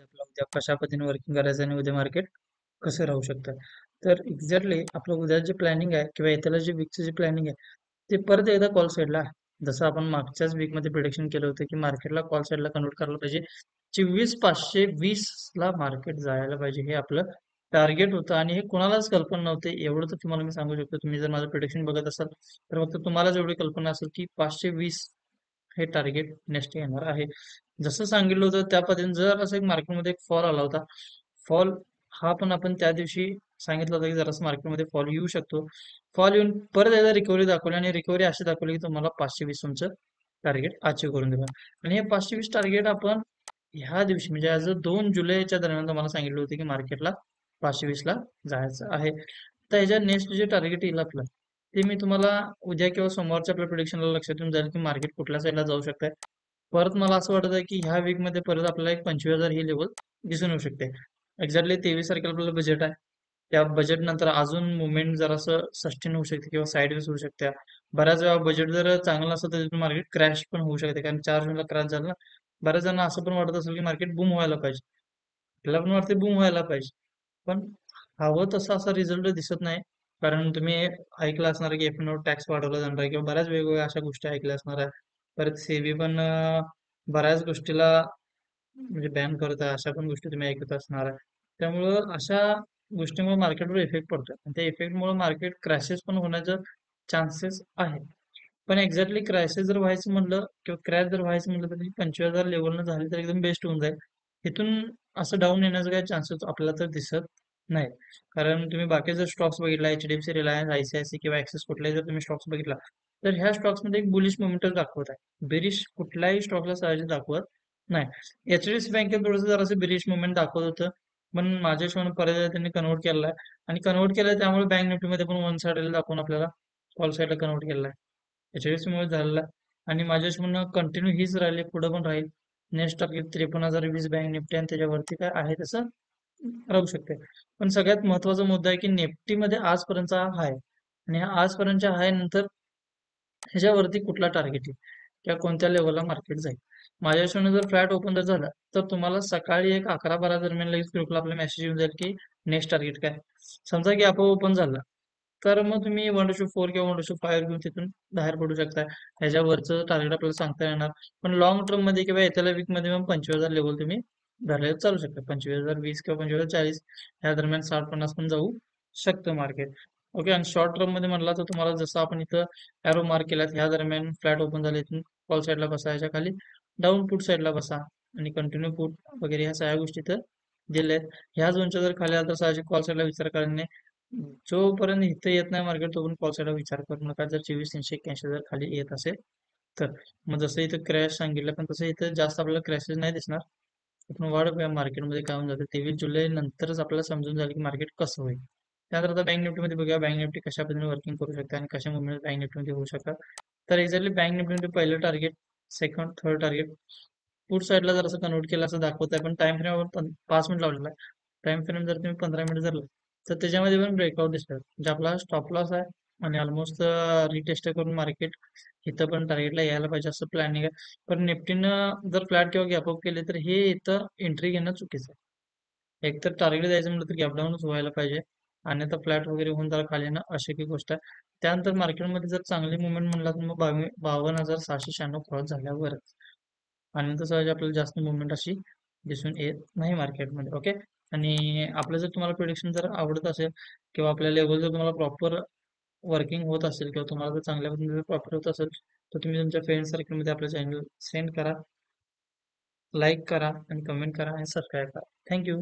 आपलं उद्या कशा पद्धतीने वर्किंग करायचं आणि उद्या मार्केट कसं राहू शकतं. तर एक्झॅक्टली आपलं उद्या जे प्लॅनिंग आहे किंवा येत्याला जे वीकचं जे प्लॅनिंग आहे ते परत एकदा कॉल साईडला आहे. जसं आपण मागच्याच वीकमध्ये प्रिडिक्शन केलं होतं की मार्केटला कॉल साईडला कन्वर्ट करायला पाहिजे. 24,520 ला मार्केट जायला पाहिजे हे आपलं टार्गेट होतं आणि हे कोणालाच कल्पना नव्हते. एवढं तर तुम्हाला मी सांगू शकतो. तुम्ही जर माझं प्रिडिक्शन बघत असाल तर फक्त तुम्हालाच एवढी कल्पना असेल की 520 हे टार्गेट नेक्स्ट येणार आहे. जसं सांगितलं होतं त्या पद्धतीने जर असं एक मार्केटमध्ये एक फॉल आला होता. फॉल हा पण आपण त्या दिवशी सांगितलं होतं की जरासं मार्केटमध्ये फॉल येऊ शकतो. फॉल येऊन परत एकदा रिकव्हरी दाखवली आणि रिकव्हरी अशी दाखवली की तुम्हाला 520 तुमचं टार्गेट अचीव्ह करून दिलं. आणि हे 520 टार्गेट आपण ह्या दिवशी म्हणजे ॲज अ 2 जुलैच्या दरम्यान तुम्हाला सांगितलं होतं की मार्केटला 520 ला जायचं आहे. तर ह्याच्या नेक्स्ट जे टार्गेट येईल आपलं ते मी तुम्हाला उद्या किंवा सोमवारच्या आपल्या प्रिडिक्शनला लक्षात येऊन जाईल की मार्केट कुठल्या साईडला जाऊ शकतंय. परत मला असं वाटत आहे की ह्या वीकमध्ये परत आपल्याला एक 25,000 ही लेवल दिसून येऊ शकते. एक्झॅक्टली 23 तारखेला आपल्याला बजेट आहे. त्या बजेट नंतर अजून मुवमेंट जरासं सस्टेन होऊ शकते किंवा साईडवेज होऊ शकते. बऱ्याच वेळा बजेट जर चांगलं असेल तर तिथून मार्केट क्रॅश पण होऊ शकते कारण 4 जूनला क्रॅश झालं ना. बऱ्याच जणांना असं पण वाटत असेल की मार्केट बूम व्हायला पाहिजे. आपल्याला पण वाटते बूम व्हायला पाहिजे. पण हवं तसा असा रिझल्ट दिसत नाही. कारण तुम्ही ऐकलं असणार की F&O टॅक्स वाढवला जाणार आहे किंवा बऱ्याच वेगवेगळ्या अशा गोष्टी ऐकल्या असणार आहे. परत सेबी पण बऱ्याच गोष्टीला म्हणजे बॅन करत आहे. अशा पण गोष्टी तुम्ही ऐकत असणार आहे. त्यामुळं अशा गोष्टींमुळे मार्केटवर इफेक्ट पडतोय. आणि त्या इफेक्टमुळे मार्केट क्रॅशेस पण होण्याचं चान्सेस आहे. पण एक्झॅक्टली क्रायसिस जर व्हायचं म्हटलं किंवा क्रॅश जर व्हायचं म्हटलं तर 25,000 लेवलनं झाली तर एकदम बेस्ट होऊन जाईल. इथून असं डाऊन येण्याचं काही चान्सेस आपल्याला तर दिसत नाही. कारण तुम्ही बाकी जर स्टॉक्स बघितला HDFC, रिलायन्स, ICICI किंवा ॲक्सिस कुठलाही जर तुम्ही स्टॉक्स बघितला तर ह्या स्टॉक्समध्ये एक बुलिश मोमेंटच दाखवत आहे. बेरिश कुठल्याही स्टॉकला सहज दाखवत नाही. HDFC बँकेत थोडंसं जरासं बेरिश मोमेंट दाखवत होतं. पण माझ्या हिशोबाने परत त्यांनी कन्व्हर्ट केलेला आहे आणि कन्व्हर्ट केलं त्यामुळे बँक निफ्टीमध्ये पण वन साइडला दाखवून आपल्याला कॉल साईडला कन्व्हर्ट केलेला आहे. HDFC मुळे झालेला आहे आणि माझ्या हिशोबानं कंटिन्यू हीच राहिली पुढे पण राहील. नेक्स्ट टार्गेट 53,020 बँक निफ्टी आणि त्याच्यावरती काय आहे तसं राहू शकते. पण सगळ्यात महत्त्वाचा मुद्दा आहे की निफ्टीमध्ये आजपर्यंतचा हा हाय आणि ह्या आजपर्यंतच्या हाय नंतर ह्याच्यावरती कुठला टार्गेट येईल किंवा कोणत्या लेवलला मार्केट जाईल. माझ्या हिशोबाने जर फ्लॅट ओपन जर झाला तर तुम्हाला सकाळी एक 11-12 दरम्यान लगेच ग्रुपला आपला मेसेज येऊन जाईल की नेक्स्ट टार्गेट काय. समजा की आपण ओपन झाला तर मग तुम्ही 1:4 किंवा 1:5 घेऊन तिथून बाहेर पडू शकता. ह्याच्यावरचं टार्गेट आपल्याला सांगता येणार. पण लॉंग टर्म मध्ये किंवा येत्याला वीक मध्ये मग 25,000 लेवल तुम्ही धरले चालू शकता. 25,020 किंवा 25,040 ह्या दरम्यान 60-50 पण जाऊ शकतं मार्केट. ओके आणि शॉर्ट टर्म मध्ये म्हटला तर तुम्हाला जसं आपण इथं एरो मार्क केल्यात ह्या दरम्यान फ्लॅट ओपन झाले इथून कॉल साईडला बसा, ह्याच्या खाली डाऊन पुट साईडला बसा आणि कंटिन्यू पुट वगैरे ह्या सगळ्या गोष्टी इथं दिल्या आहेत. ह्या झोनच्या जर खाली आला तर साहजिक कॉल साईडला विचार करणे. जोपर्यंत इथं येत नाही मार्केट तोपर्यंत कॉल साईडला विचार करू नका. जर 24,381 जर खाली येत असेल तर मग जसं इथं क्रॅश सांगितलं पण तसं इथं जास्त आपल्याला क्रॅशेस नाही दिसणार. आपण वाढ मार्केटमध्ये काय होऊन जातं 23 जुलै नंतरच आपल्याला समजून झालं की मार्केट कसं होईल. त्यानंतर आता बँक निफ्टीमध्ये बघूया बँक निफ्टी कशा पद्धतीने वर्किंग करू शकते आणि कशा मुवमेंट बँक निफ्टीमध्ये होऊ शकतात. तर एक्झॅक्टली बँक निफ्टीमध्ये पहिलं target, second, third target put साईडला जर असं कन्वर्ट केलं असं दाखवत आहे पण टाइम फ्रेमवर 5 मिनिट लावलेला आहे. टाइम फ्रेम जर तुम्ही 15 मिनिट धरलं तर त्याच्यामध्ये पण ब्रेकआउट दिसतात. म्हणजे आपला स्टॉप लॉस आहे आणि ऑलमोस्ट रिटेस्ट करून मार्केट इथं पण टार्गेटला यायला पाहिजे असं प्लॅनिंग आहे. पण निफ्टीनं जर फ्लॅट किंवा गॅप अप केले तर हे इथं एंट्री घेणं चुकीचं आहे. एकतर टार्गेट द्यायचं म्हटलं तर गॅप डाऊनच व्हायला पाहिजे आणि आता फ्लॅट वगैरे होऊन जरा खाली येणं अशक्य गोष्ट आहे. त्यानंतर मार्केटमध्ये जर चांगली मुवमेंट म्हणला तर मग 52,696 क्रॉस झाल्यावरच आणि नंतर सहज आपल्याला जास्त मुवमेंट अशी दिसून येत नाही मार्केटमध्ये. ओके आणि आपलं जर तुम्हाला प्रिडिक्शन जर आवडत असेल किंवा आपल्या लेवल जर तुम्हाला प्रॉपर वर्किंग होत असेल किंवा तुम्हाला जर चांगल्या पद्धतीने प्रॉपर होत असेल तर तुम्ही तुमच्या फ्रेंड सर्कलमध्ये आपल्या चॅनल सेंड करा, लाईक करा आणि कमेंट करा आणि सबस्क्राईब करा. थँक्यू.